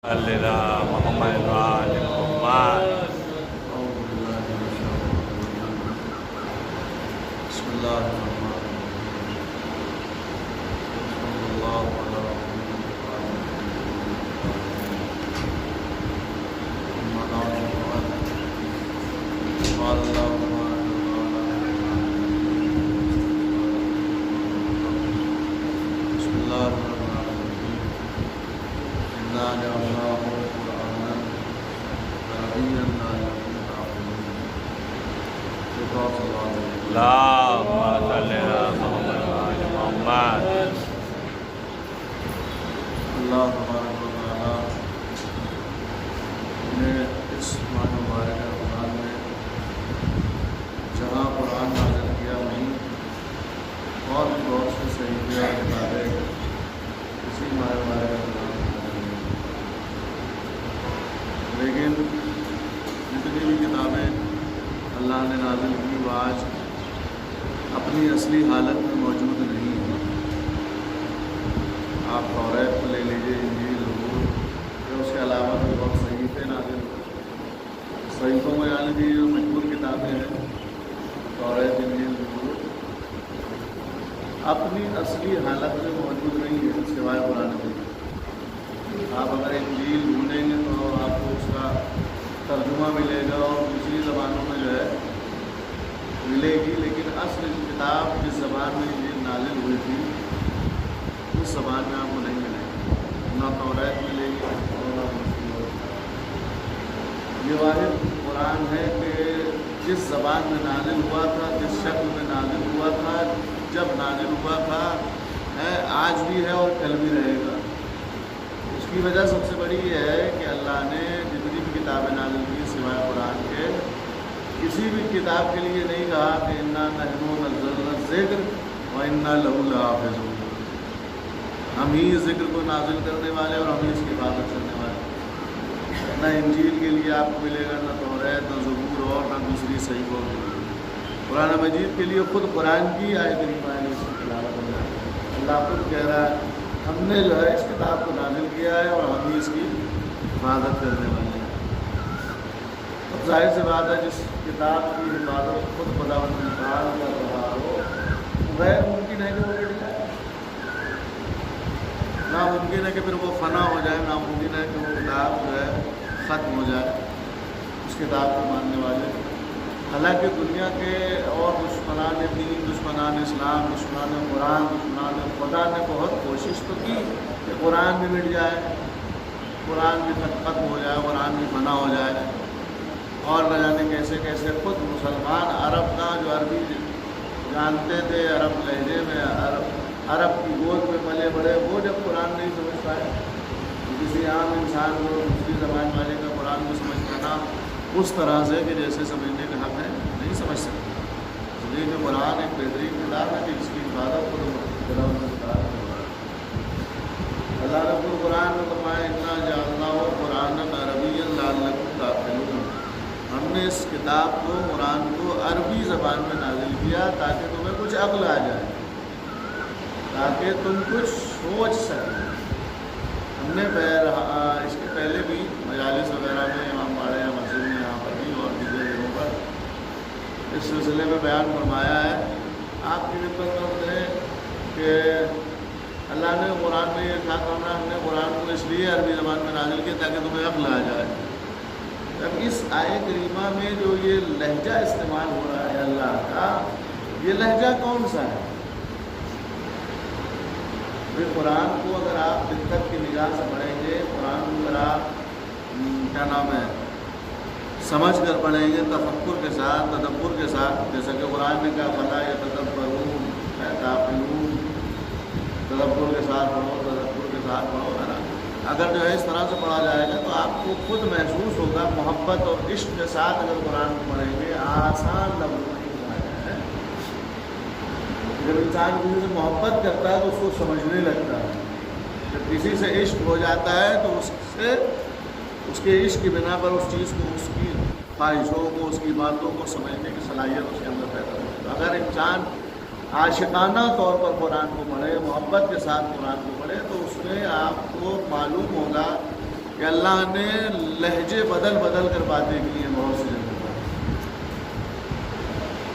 علّیٰ محمد وآل محمد۔ بسم اللہ الرحمن اللہم صلی علی محمد وآل محمد۔ اللہ تبارک و تعالیٰ نے اس ماہ مبارک رمضان میں جہاں قرآن نازل کیا وہیں اور بھی بہت سی صحیفے اور کتابیں اسی ماہ مبارک رمضان میں نازل ہوئی، لیکن جتنی بھی کتابیں اللہ نے نازل کی وہ آج اپنی اصلی حالت میں موجود نہیں ہیں۔ آپ توریت کو لے لیجیے، انجیل، زبور، یا اس کے علاوہ بھی بہت صحیفے نازل ہوئے۔ صحیفوں میں یعنی کہ جو مشہور کتابیں ہیں توریت، انجیل، زبور، اپنی اصلی حالت میں موجود نہیں ہے سوائے قرآن مجید۔ آپ اگر انجیل ڈھونڈیں گے تو آپ کو اس کا ترجمہ ملے گا اور دوسری زبانوں میں جو ہے ملے گی، لیکن اصل کتاب جس زبان میں انجیل نازل ہوئی تھی اس زبان میں آپ کو نہیں ملے گی، نہ توریت ملے گی اور نہ مسیح۔ یہ واحد قرآن ہے کہ جس زبان میں نازل ہوا تھا، جس شکل میں نازل ہوا تھا، جب نازل ہوا تھا، آج بھی ہے اور کل بھی رہے گا۔ اس کی وجہ سب سے بڑی یہ ہے کہ اللہ نے جتنی بھی کتابیں نازل کی سوائے قرآن کے، کسی بھی کتاب کے لیے نہیں کہا کہ انا نحن نزلنا الذکر وانا لہ لحافظون، ہم ہی اس ذکر کو نازل کرنے والے اور ہم ہی اس کی حفاظت کرنے والے۔ نہ انجیل کے لیے آپ کو ملے گا، نہ توریت، نہ زبور اور نہ دوسری صحیفوں کے لیے۔ قرآن مجید کے لیے خود قرآن کی آیت کریمہ ہے اس کی تلاوت ہو جائے۔ اللہ خود کہہ رہا ہے ہم نے جو ہے اس کتاب کو نازل کیا ہے اور ہم ہی اس کی حفاظت کرنے والے ہیں۔ اب ظاہر سی بات ہے جس کتاب کی حفاظت خود خداوند تعالیٰ کر رہا ہو، غیر ممکن ہے کہ وہ مٹ جائے، ناممکن ہے کہ پھر وہ فنا ہو جائے، ناممکن ہے کہ وہ کتاب جو ہے ختم ہو جائے اس کتاب کو ماننے والے۔ حالانکہ دنیا کے اور دشمنان دین، دشمنان اسلام، دشمنان قرآن، دشمنان خدا نے بہت کوشش تو کی کہ قرآن بھی مٹ جائے، قرآن بھی ختم ہو جائے، قرآن بھی فنا ہو جائے، اور نہ جانے کیسے کیسے خود مسلمان عرب کا جو عربی جانتے تھے، عرب لہجے میں، عرب کی گود میں پلے بڑے، وہ جب قرآن نہیں سمجھ پائے، کسی عام انسان کو دوسری زبان والے کا قرآن کو سمجھ پانا اس طرح سے کہ جیسے سمجھنے کا حق ہے نہیں سمجھ سکتے۔ اس لیے کہ قرآن ایک بہترین کتاب ہے کہ جس کی حفاظت کو اللہ رب القرآن میں فرمایا انا جعلناہ قرآنا عربیا لعلکم تعقلون، ہم نے اس کتاب کو، قرآن کو عربی زبان میں نازل کیا تاکہ تمہیں کچھ عقل آ جائے، تاکہ تم کچھ سوچ سکیں۔ ہم نے اس کے پہلے بھی مجالس وغیرہ میں امام باڑے یا مسجد میں یہاں پر بھی اور دیگر جگہوں پر اس سلسلے میں بیان فرمایا ہے۔ آپ کی خدمت میں ہے کہ اللہ نے قرآن میں یہ کہا کہ ہم نے قرآن کو اس لیے عربی زبان میں نازل کیا تاکہ تمہیں عقل آ جائے۔ اب اس آیت کریمہ میں جو یہ لہجہ استعمال ہو رہا ہے اللہ کا، یہ لہجہ کون سا ہے؟ پھر قرآن کو اگر آپ دقت کی نگاہ سے پڑھیں گے، قرآن کو اگر آپ سمجھ کر پڑھیں گے، تفکر کے ساتھ، تدبر کے ساتھ، جیسا کہ قرآن نے کہا فلا یتدبرون یتعقلون، تدبر کے ساتھ پڑھو، تدبر کے ساتھ پڑھو، ہے نا۔ اگر جو ہے اس طرح سے پڑھا جائے گا تو آپ کو خود محسوس ہوگا، محبت اور عشق کے ساتھ اگر قرآن کو پڑھیں گے، آسان لفظ نہیں پڑھا ہے۔ جب انسان کسی سے محبت کرتا ہے تو اس کو سمجھنے لگتا ہے، جب کسی سے عشق ہو جاتا ہے تو اس کے عشق کی بنا پر اس چیز کو، اس کی خواہشوں کو، اس کی باتوں کو سمجھنے کی صلاحیت اس کے اندر پیدا ہوتی ہے۔ اگر انسان عاشقانہ طور پر قرآن کو پڑھے، محبت کے ساتھ قرآن کو پڑھے، تو اس میں آپ کو معلوم ہوگا کہ اللہ نے لہجے بدل بدل کر باتیں کی ہیں بہت سی جگہ پر.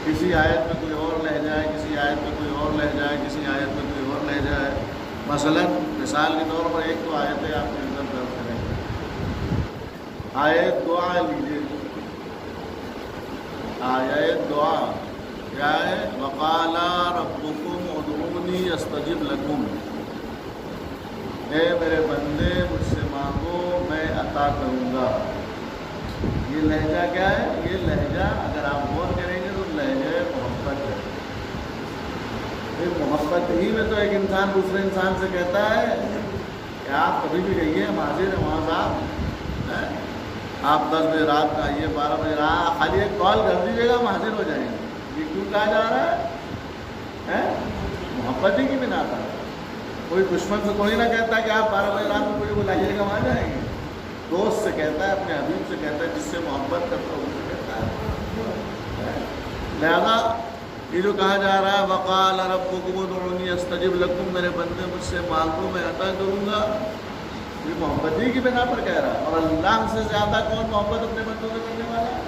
کسی آیت میں کوئی اور لہجہ ہے, کسی آیت میں کوئی اور لہجہ ہے, کسی آیت میں کوئی اور لہجہ ہے. مثلا مثال کے طور پر ایک تو آیت ہے, آپ کے اندر درد کریں گے. آیت دعا لیجیے, آیت دعا کیا ہے؟ وقال ربکم ادعونی استجب لکم. اے میرے بندے مجھ سے مانگو میں عطا کروں گا. یہ لہجہ کیا ہے؟ یہ لہجہ اگر آپ غور کریں گے تو لہجہ محبت ہے. محبت ہی میں تو ایک انسان دوسرے انسان سے کہتا ہے کہ آپ کبھی بھی کہیے ہم حاضر ہیں وہاں صاحب, آپ 10 بجے رات کا آئیے, 12 بجے رات, خالی ایک کال کر دیجیے گا ہم حاضر ہو جائیں گے. یہ کیوں کہا جا رہا ہے؟ محبت ہی کی بنا پر. کوئی دشمن سے کوئی نہ کہتا کہ آپ 12 بجے رات میں کوئی بلائیے گا وہاں جائیں گے. دوست سے کہتا ہے, اپنے حبیب سے کہتا ہے, جس سے محبت کرتا ہے ان سے کہتا ہے. لہذا یہ جو کہا جا رہا ہے وقال ربکم ادعونی استجب لکم, میرے بندے مجھ سے مانگو میں عطا کروں گا, یہ محبت ہی کی بنا پر کہہ رہا ہے. اور اللہ سے زیادہ کون محبت اپنے بندوں سے کرنے والا ہے؟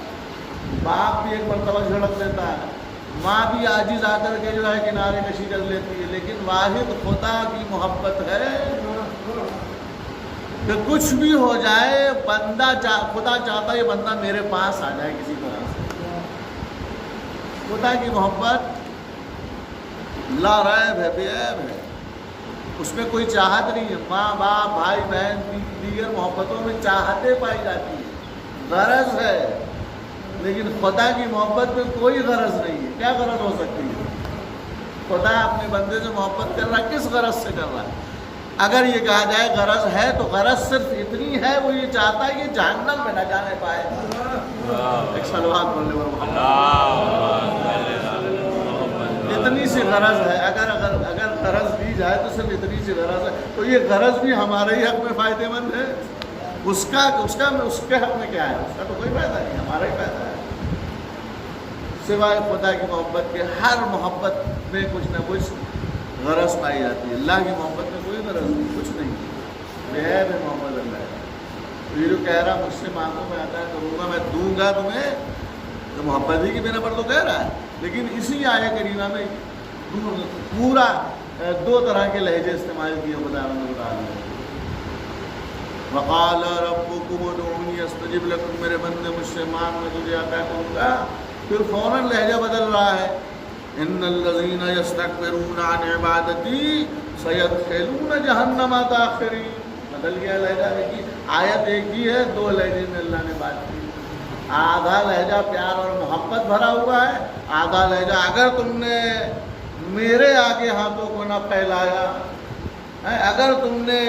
باپ بھی ایک مرتبہ جھڑک دیتا ہے, ماں بھی عاجز آ کر کے جو ہے کنارے کشی کر لیتی ہے, لیکن واحد خدا کی محبت ہے کہ کچھ بھی ہو جائے بندہ خدا چاہتا ہے یہ بندہ میرے پاس آ جائے کسی طرح سے. خدا کی محبت لا ریب ہے, بے عیب ہے, اس میں کوئی چاہت نہیں ہے. ماں باپ بھائی بہن دیگر محبتوں میں چاہتیں پائی جاتی ہیں, غرض ہے, لیکن خدا کی محبت میں کوئی غرض نہیں ہے. کیا غرض ہو سکتی ہے؟ خدا اپنے بندے سے محبت کر رہا ہے, کس غرض سے کر رہا ہے؟ اگر یہ کہا جائے غرض ہے تو غرض صرف اتنی ہے, وہ یہ چاہتا ہے کہ جہنم میں نہ جانے پائے. ایک صلوات پڑھنے والے اتنی سی غرض ہے. اگر غرض دی جائے تو صرف اتنی سی غرض ہے, تو یہ غرض بھی ہمارے ہی حق میں فائدے مند ہے. اس کے حق میں کیا ہے؟ اس کا تو کوئی فائدہ نہیں, ہمارا ہی فائدہ ہے. سوائے خدا کی محبت کے ہر محبت میں کچھ نہ کچھ غرض پائی جاتی ہے. اللہ کی محبت میں کوئی غرض نہیں, کچھ نہیں, بے عیب ہے محبت اللہ ہے. یہ جو کہہ رہا مجھ سے مانگو میں عطا کروں گا, میں دوں گا تمہیں, تو محبت ہی کی بنا پر تو کہہ رہا ہے. لیکن اسی آیہ کریمہ میں پورا 2 طرح کے لہجے استعمال کیے خدا نے بتا دیا. وقال ربکم ادعونی استجب لکم, میرے بندے مجھ سے مانگ میں تجھے عطا کروں گا. پھر فوراً لہجہ بدل رہا ہے, ان الذین یستکبرون عن عبادتی سیدخلون جہنم داخرین. بدل گیا لہجہ. دیکھیے آیت ایک ہی ہے, 2 لہجے میں اللہ نے بات کی. آدھا لہجہ پیار اور محبت بھرا ہوا ہے, آدھا لہجہ اگر تم نے میرے آگے ہاتھوں کو نہ پھیلایا, اگر تم نے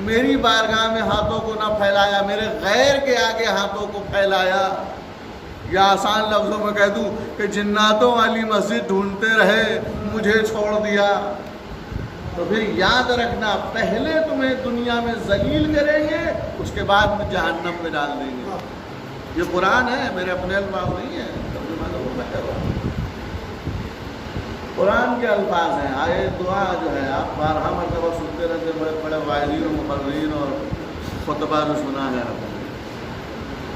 میری بارگاہ میں ہاتھوں کو نہ پھیلایا, میرے غیر کے آگے ہاتھوں کو پھیلایا, یا آسان لفظوں میں کہہ دوں کہ جناتوں والی مسجد ڈھونڈتے رہے مجھے چھوڑ دیا, تو پھر یاد رکھنا پہلے تمہیں دنیا میں ذلیل کریں گے, اس کے بعد میں جہنم میں ڈال دیں گے. یہ قرآن ہے, میرے اپنے الفاظ نہیں ہیں, میں کہہ رہا ہوں قرآن کے الفاظ ہیں. آیت دعا جو ہے آپ 12 مرتبہ سنتے رہتے, بڑے بڑے واعظین و مقررین اور خطبہ جو سنا ہے.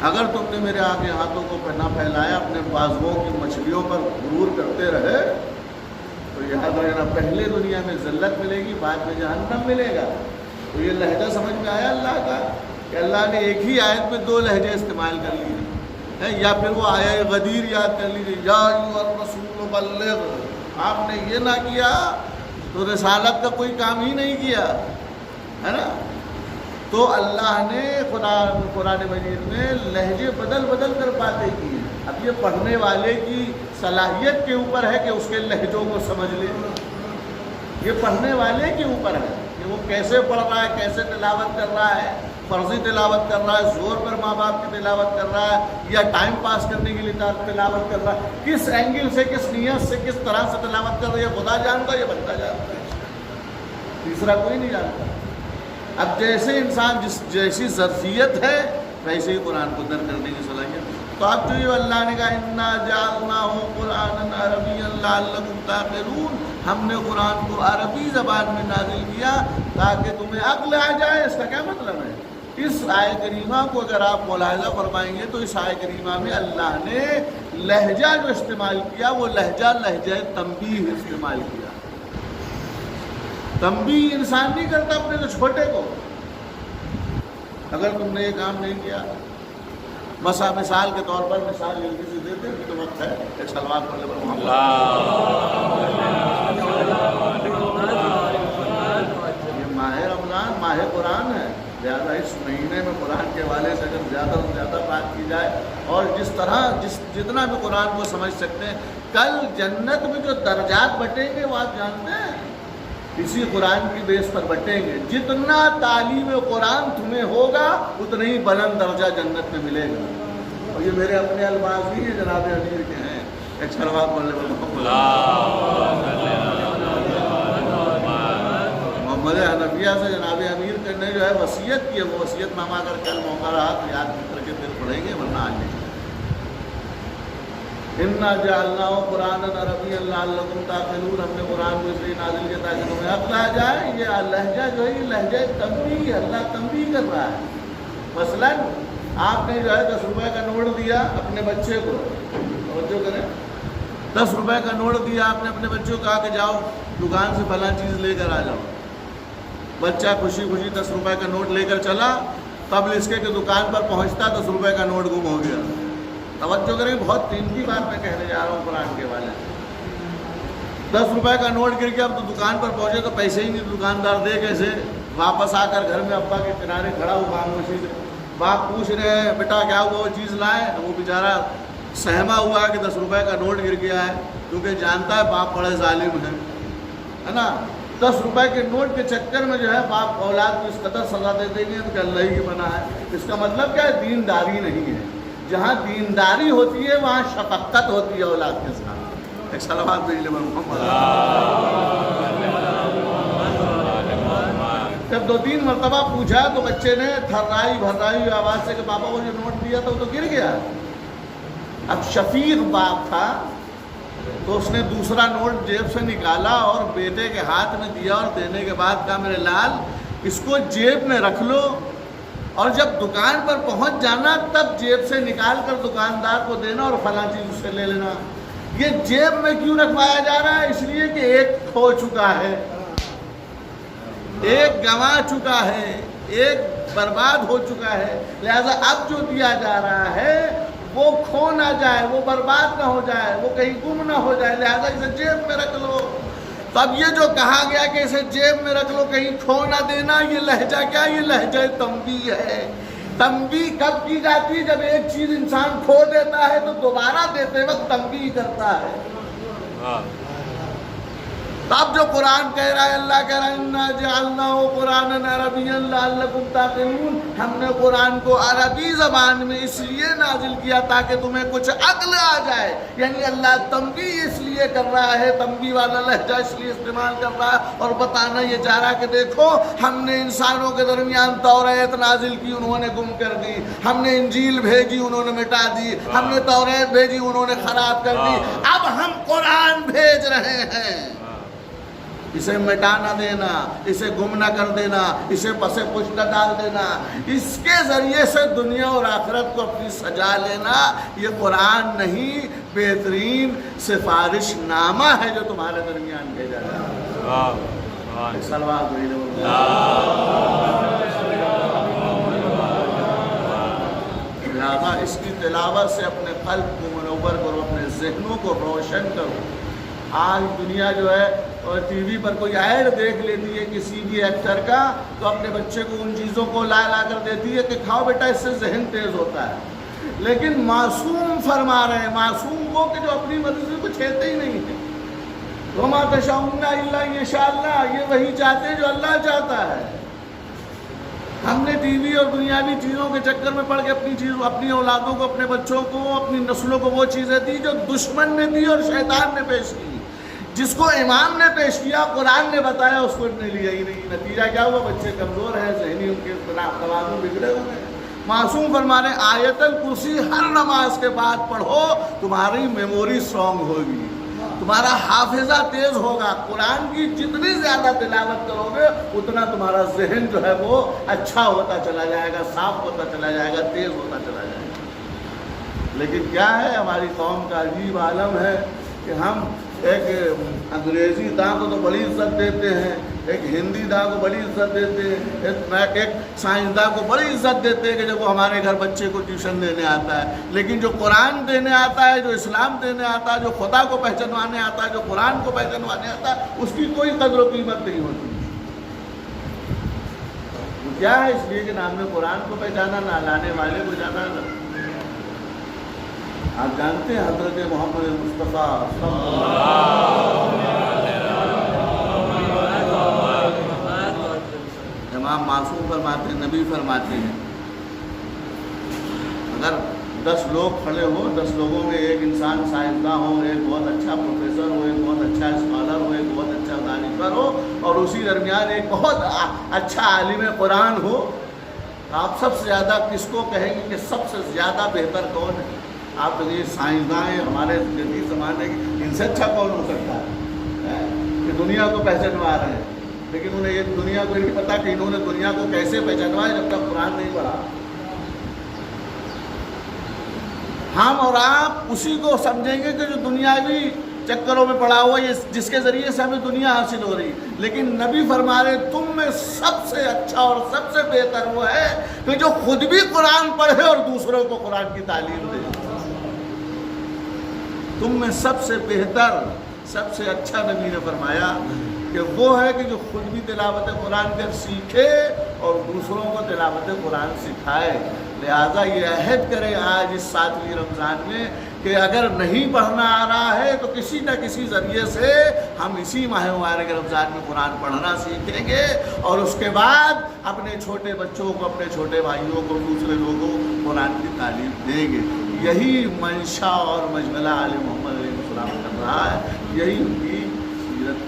اگر تم نے میرے آگے ہاتھوں کو نہ پھیلایا, اپنے بازوؤں کی مچھلیوں پر غرور کرتے رہے, تو یاد رکھنا پہلے دنیا میں ذلت ملے گی, بعد میں جہنم ملے گا. تو یہ لہجہ سمجھ میں آیا اللہ کا کہ اللہ نے ایک ہی آیت میں 2 لہجے استعمال کر لیے. یا پھر وہ آیا غدیر یاد کر لیجیے, یا ایھا الرسول بلغ. آپ نے یہ نہ کیا تو رسالت کا کوئی کام ہی نہیں کیا, ہے نا. تو اللہ نے قرآن مجید میں لہجے بدل بدل کر باتیں کی ہیں. اب یہ پڑھنے والے کی صلاحیت کے اوپر ہے کہ اس کے لہجوں کو سمجھ لے. یہ پڑھنے والے کے اوپر ہے کہ وہ کیسے پڑھ رہا ہے, کیسے تلاوت کر رہا ہے, فرضی تلاوت کر رہا ہے, زور پر ماں باپ کی تلاوت کر رہا ہے, یا ٹائم پاس کرنے کے لیے تلاوت کر رہا ہے, کس اینگل سے, کس نیت سے, کس طرح سے تلاوت کر رہا ہے, یہ خدا جانتا ہے, یہ بندہ جانتا ہے, تیسرا کوئی نہیں جانتا. اب جیسے انسان جیسی ظرفیت ہے ویسے ہی قرآن کو در کرنے کی صلاحیت. تو اب جو یہ اللہ نے کہا انا جعلناہ قرآنا عربیا لعلکم تعقلون, ہم نے قرآن کو عربی زبان میں نازل کیا تاکہ تمہیں عقل آ جائے. اس کا کیا مطلب ہے؟ اس آیہ کریمہ کو اگر آپ ملاحظہ فرمائیں گے تو اس آیہ کریمہ میں اللہ نے لہجہ جو استعمال کیا وہ لہجہ تنبیہ استعمال کیا. تنبیہ انسان نہیں کرتا اپنے تو چھوٹے کو. اگر تم نے یہ کام نہیں کیا، مثال کے طور پر مثال جلدی سے دیتے ہیں تو وقت ہے. ایک سلوات پڑھ لے محمد. یہ ماہ رمضان ماہ قرآن ہے، لہٰذا اس مہینے میں قرآن کے حوالے سے اگر زیادہ سے زیادہ بات کی جائے اور جس طرح جتنا بھی قرآن کو سمجھ سکتے ہیں، کل جنت میں جو درجات بٹیں گے وہ آپ جانتے ہیں اسی قرآن کی بیس پر بٹیں گے. جتنا تعلیم قرآن تمہیں ہوگا اتنا ہی بلند درجہ جنت میں ملے گا. اور یہ میرے اپنے الفاظ نہیں ہیں، جناب امیر کے ہیں. ایک سلوات پڑھ لے محمد حنفیہ سے جناب امیر نے جو ہے وصیت کی ہے، وہ وصیت نامہ اگر کل موقع رہا تو یاد کر کے پھر پڑھیں گے، ورنہ آج نہیں. اِنَّا جَعَلْنَاهُ قُرْآنًا عَرَبِيًّا لَعَلَّكُمْ تَعْقِلُونَ. ہم نے قرآن کو اس لیے نازل کیا تاکہ تمہیں عقل آ جائے. یہ لہجہ جو ہے یہ لہجہ تنبیہ ہے، اللہ تنبیہ کر رہا ہے. مثلاً آپ نے جو ہے 10 روپے کا نوٹ دیا اپنے بچے کو، توجہ کریں، 10 روپے کا نوٹ دیا آپ نے اپنے بچے کو، کہا کہ جاؤ دکان سے فلاں چیز لے کر آ جاؤ. بچہ خوشی خوشی 10 روپے کا نوٹ لے کر چلا، قبل اس کے کہ دکان پر پہنچتا 10 روپے کا نوٹ گم ہو گیا. توجہ کریں، بہت قیمتی بات میں کہنے جا رہا ہوں قرآن کے والے. 10 روپے کا نوٹ گر گیا، اب تو دکان پر پہنچے تو پیسے ہی نہیں، دکاندار دے کیسے. واپس آ کر گھر میں ابا کے کنارے کھڑا ہو خاموشی سے، باپ پوچھ رہے ہیں بیٹا کیا ہوا، وہ چیز لائے. وہ بیچارہ سہما ہوا ہے کہ 10 روپے کا نوٹ گر گیا ہے، کیونکہ جانتا ہے باپ بڑے ظالم ہیں، ہے نا. 10 روپے کے نوٹ کے چکر میں جو ہے باپ اولاد کو اس قدر سزا دے دیں گے کہ اللہ ہی کی بنا ہے. اس کا مطلب کیا ہے؟ دینداری نہیں ہے. جہاں دینداری ہوتی ہے وہاں شفقت ہوتی ہے اولاد کے ساتھ. ایک سلوات بھیج محمد. جب 2-3 مرتبہ پوچھا تو بچے نے تھرائی بھرائی آواز سے کہ پاپا وہ جو نوٹ دیا تھا وہ تو گر گیا. اب شفیق باپ تھا تو اس نے دوسرا نوٹ جیب سے نکالا اور بیٹے کے ہاتھ میں دیا اور دینے کے بعد کہا میرے لال اس کو جیب میں رکھ لو اور جب دکان پر پہنچ جانا تب جیب سے نکال کر دکاندار کو دینا اور فلاں چیز اس سے لے لینا. یہ جیب میں کیوں رکھوایا جا رہا ہے؟ اس لیے کہ ایک کھو چکا ہے، ایک گنوا چکا ہے، ایک برباد ہو چکا ہے. لہذا اب جو دیا جا رہا ہے وہ کھو نہ جائے، وہ برباد نہ ہو جائے، وہ کہیں گم نہ ہو جائے، لہذا اسے جیب میں رکھ لو. تو اب یہ جو کہا گیا کہ اسے جیب میں رکھ لو کہیں کھو نہ دینا، یہ لہجہ کیا؟ یہ لہجہ تنبیہ ہے. تنبیہ کب کی جاتی ہے؟ جب ایک چیز انسان کھو دیتا ہے تو دوبارہ دیتے وقت تنبیہ کرتا ہے. تو اب جو قرآن کہہ رہا ہے، اللہ کہہ رہا ہے اِنَّا جَعَلْنَاهُ قُرْآنًا عَرَبِيًّا لَعَلَّكُمْ تَعْقِلُونَ. ہم نے قرآن کو عربی زبان میں اس لیے نازل کیا تاکہ تمہیں کچھ عقل آ جائے. یعنی اللہ تنبیہ اس لیے کر رہا ہے، تنبیہ والا لہجہ اس لیے استعمال کر رہا ہے اور بتانا یہ چاہ رہا ہے کہ دیکھو ہم نے انسانوں کے درمیان توریت نازل کی، انہوں نے گم کر دی. ہم نے انجیل بھیجی، انہوں نے مٹا دی. ہم نے توریت بھیجی، انہوں نے خراب کر دی. اب ہم قرآن بھیج رہے ہیں، اسے مٹا نہ دینا، اسے گم نہ کر دینا، اسے پس پشت نہ ڈال دینا. اس کے ذریعے سے دنیا اور آخرت کو اپنی سجا لینا. یہ قرآن نہیں، بہترین سفارش نامہ ہے جو تمہارے درمیان بھیجا جائے. سلوات لہذا اس کی تلاوت سے اپنے قلب کو منور کرو، اپنے ذہنوں کو روشن کرو. آج دنیا جو ہے اور ٹی وی پر کوئی ایڈ دیکھ لیتی ہے کسی بھی ایکٹر کا تو اپنے بچے کو ان چیزوں کو لا کر دیتی ہے کہ کھاؤ بیٹا، اس سے ذہن تیز ہوتا ہے. لیکن معصوم فرما رہے ہیں، معصوم وہ کہ جو اپنی مرضی کو چھیڑتے ہی نہیں ہیں. وَمَا تَشَاءُونَ إِلَّا أَن يَشَاءَ اللَّهُ. یہ وہی چاہتے ہیں جو اللہ چاہتا ہے. ہم نے ٹی وی اور دنیاوی چیزوں کے چکر میں پڑھ کے اپنی اولادوں کو، اپنے بچوں کو، اپنی نسلوں کو وہ چیزیں دی جو دشمن نے دی اور شیطان نے پیش کی. جس کو امام نے پیش کیا، قرآن نے بتایا، اس کو نے لیا ہی نہیں. نتیجہ کیا ہوا؟ بچے کمزور ہیں، ذہنی ان کے توازن بگڑے ہوئے ہیں. معصوم فرما رہے آیت الکرسی ہر نماز کے بعد پڑھو، تمہاری میموری اسٹرانگ ہوگی، تمہارا حافظہ تیز ہوگا. قرآن کی جتنی زیادہ تلاوت کرو گے اتنا تمہارا ذہن جو ہے وہ اچھا ہوتا چلا جائے گا, صاف ہوتا چلا جائے گا, تیز ہوتا چلا جائے گا. لیکن کیا ہے, ہماری قوم کا عجیب عالم ہے کہ ہم ایک انگریزی داں کو تو بڑی عزت دیتے ہیں, ایک ہندی داں کو بڑی عزت دیتے ہیں, ایک سائنسداں کو بڑی عزت دیتے ہیں کہ جب وہ ہمارے گھر بچے کو ٹیوشن دینے آتا ہے. لیکن جو قرآن دینے آتا ہے, جو اسلام دینے آتا ہے, جو خدا کو پہچانوانے آتا ہے, جو قرآن کو پہچانوانے آتا ہے, اس کی کوئی قدر و قیمت نہیں ہوتی. وہ کیا ہے, اس لیے کہ نام نے قرآن کو پہچانا, نہ لانے والے کو جانا. آپ جانتے ہیں حضرت محمد مصطفیٰ امام معصوم فرماتے ہیں, نبی فرماتے ہیں, اگر 10 لوگ کھڑے ہوں, 10 لوگوں میں ایک انسان سائنسداں ہو, ایک بہت اچھا پروفیسر ہو, ایک بہت اچھا اسکالر ہو, ایک بہت اچھا دانشور ہو, اور اسی درمیان ایک بہت اچھا عالم قرآن ہو, آپ سب سے زیادہ کس کو کہیں گے کہ سب سے زیادہ بہتر کون ہے؟ آپ تو یہ سائنسداں ہیں ہمارے جدید زمانے کے, ان سے اچھا کون ہو سکتا ہے کہ دنیا کو پہچانوا رہے ہیں. لیکن انہیں یہ دنیا کو نہیں پتا کہ انہوں نے دنیا کو کیسے پہچانوایا جب تک قرآن نہیں پڑھا. ہم اور آپ اسی کو سمجھیں گے کہ جو دنیاوی چکروں میں پڑا ہوا, یہ جس کے ذریعے سے ہمیں دنیا حاصل ہو رہی. لیکن نبی فرما رہے تم میں سب سے اچھا اور سب سے بہتر وہ ہے کہ جو خود بھی قرآن پڑھے اور دوسروں کو قرآن کی تعلیم دے. تم میں سب سے بہتر, سب سے اچھا نبی نے فرمایا کہ وہ ہے کہ جو خود بھی تلاوت قرآن کر سیکھے اور دوسروں کو تلاوت قرآن سکھائے. لہٰذا یہ عہد کرے آج اس 7ویں رمضان میں کہ اگر نہیں پڑھنا آ رہا ہے تو کسی نہ کسی ذریعے سے ہم اسی ماہ مبارک رمضان میں قرآن پڑھنا سیکھیں گے, اور اس کے بعد اپنے چھوٹے بچوں کو, اپنے چھوٹے بھائیوں کو, دوسرے لوگوں کو قرآن کی تعلیم دیں گے. یہی منشا اور مجملہ آل محمد علیہ السلام کر رہا ہے, یہی ان کی سیرت.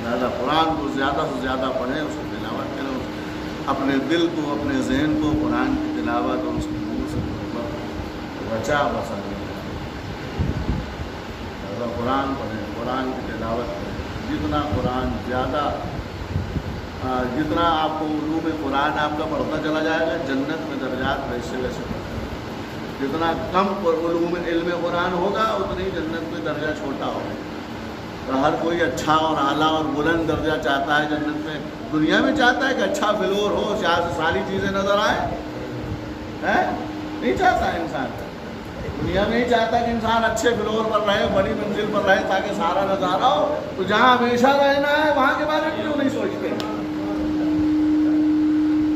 لہٰذا قرآن کو زیادہ سے زیادہ پڑھیں, اس کی تلاوت کریں, اپنے دل کو, اپنے ذہن کو قرآن کی تلاوت اور اس کی نور سے بچا بسا لیں. لہٰذا قرآن پڑھیں, قرآن کی تلاوت کریں. جتنا قرآن زیادہ, جتنا آپ کو علوم قرآن آپ کا بڑھتا چلا جائے گا, جنت میں درجات ویسے ویسے بڑھتے. جتنا کم علوم علم قرآن ہوگا اتنی جنت میں درجہ چھوٹا ہوگا. تو ہر کوئی اچھا اور اعلیٰ اور بلند درجہ چاہتا ہے جنت میں. دنیا میں چاہتا ہے کہ اچھا فلور ہو, ساری چیزیں نظر آئیں, نہیں چاہتا ہے انسان. دنیا میں نہیں چاہتا کہ انسان اچھے فلور پر رہے, بڑی منزل پر رہے تاکہ سارا نظارہ ہو. تو جہاں ہمیشہ رہنا ہے وہاں کے بارے میں کیوں نہیں سوچتے؟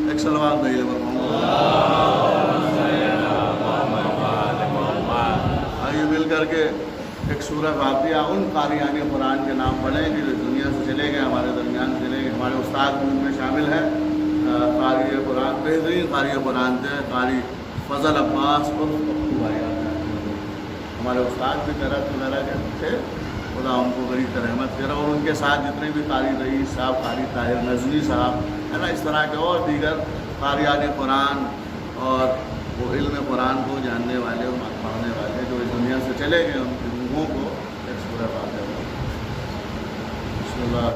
ایک صلوات دے آئیے مل کر کے ایک سورہ فاتحہ ان قاریان قرآن کے نام پڑھیں کہ جو دنیا سے چلے گئے, ہمارے درمیان سے چلے گئے. ہمارے استاد بھی ان میں شامل ہیں, قاری قرآن, بہترین قاری قرآن تھے قاری فضل عباس اور پپو بھائی. ہمارے استاد بھی قرأت وغیرہ کے تھے, خدا ان کو بڑی رحمت کرے. اور ان کے ساتھ جتنے بھی قاری رئیس صاحب, قاری طاہر نظمی صاحب ہے نا, اس طرح کے اور دیگر قاریان قرآن اور وہ علم قرآن کو جاننے والے اور پڑھنے والے جو اس دنیا سے چلے گئے, ان کی روحوں کو ایک سورہ فاتحہ. بسم اللہ.